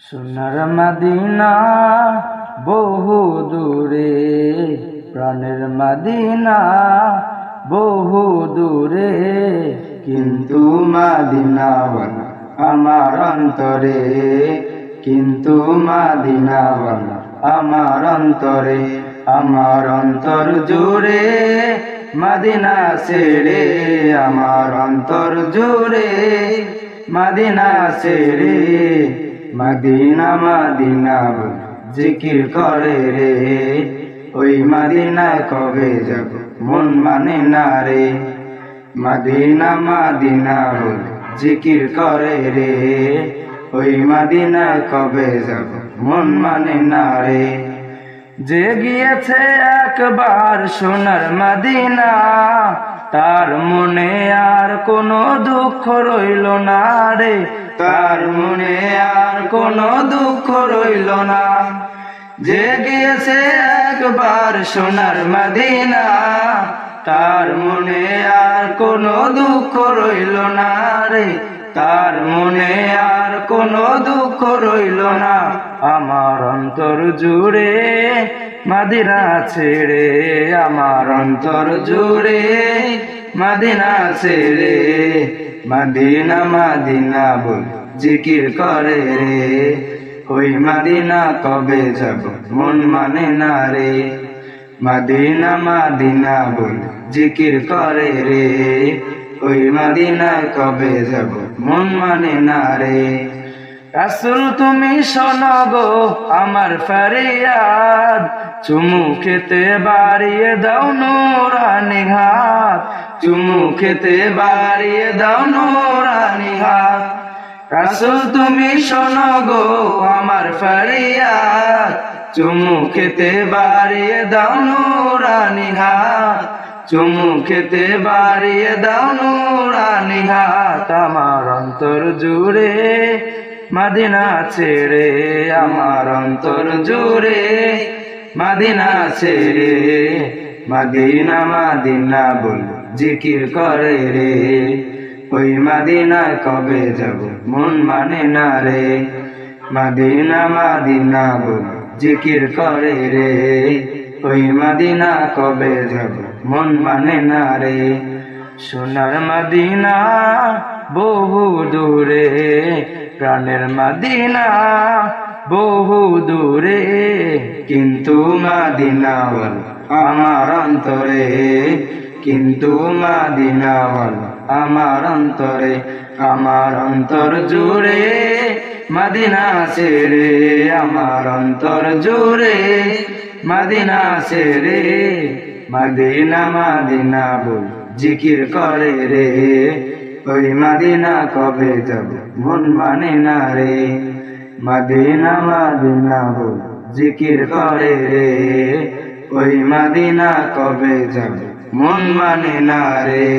সোনার মদিনা বহু দূরে, প্রাণের মদিনা বহু দূরে, কিন্তু মদিনাওয়ালা আমার অন্তরে, কিন্তু মদিনাওয়ালা আমার অন্তরে, আমার অন্তর জুড়ে মদিনা ছেড়ে, আমার অন্তর জুড়ে মদিনা ছেড়ে, মদিনা মদিনা জিকির করে রে, ওই মদিনায় কবে যাব মন মানে না রে, মদিনা মদিনা জিকির করে রে, ওই মদিনায় কবে যাব মন মানে না রে। যে গিয়েছে একবার সোনার মদিনা, তার মনে আর কোনো দুঃখ রইল না রে, তার মনে আর কোনো দুঃখ রইল না। যে গিয়েছে একবার সোনার মদিনা, তার মনে আর কোনো দুঃখ রইল না রে, তার মনে আর কোনো দুঃখ রইল না। আমার অন্তর জুড়ে মদিনা ছেড়ে, আমার অন্তর জুড়ে মদিনা ছেড়ে, মদিনা মদিনা বল জিকির করে রে, ওই মদিনা কবে যাব মন মানে না রে, মদিনা মদিনা বল জিকির করে রে, ওই মদিনায় কবে যাব মন মানে না রে। রাসূল তুমি শোনো গো আমার ফরিয়াদ, চুমু খেতে বাড়িয়ে দাও নূরানি হাত, চুমু খেতে বাড়িয়ে দাও নূরানি হাত। রাসূল তুমি শোনো গো আমার ফরিয়াদ, চুমু খেতে বাড়িয়ে দাও নূরানি হাত, চুমু খেতে বাড়িয়ে দাও নূরানি হাত। আমার অন্তর জুড়ে মদিনা ছেড়ে, আমার অন্তর জুড়ে মদিনা ছেড়ে, মদিনা মদিনা বল জিকির করে রে, ওই মদিনায় কবে যাব মন মানে না রে, মদিনা মদিনা বল জিকির করে রে, ওই মদিনা কবে যাব মন মানে না রে। সোনার মদিনা বহু দূরে, প্রাণের মদিনা বহু দূরে, কিন্তু মদিনাওয়ালা আমার অন্তরে, কিন্তু মদিনাওয়ালা আমার অন্তরে, আমার অন্তর জুড়ে মদিনা ছেড়ে, আমার অন্তর জুড়ে মদিনা ছেড়ে, মদিনা মদিনা বল জিকির করে রে, ওই মদিনা কবে যাব মন মানে না রে, মদিনা মদিনা বল জিকির করে রে, ওই মদিনা কবে যাব মন মানে না রে।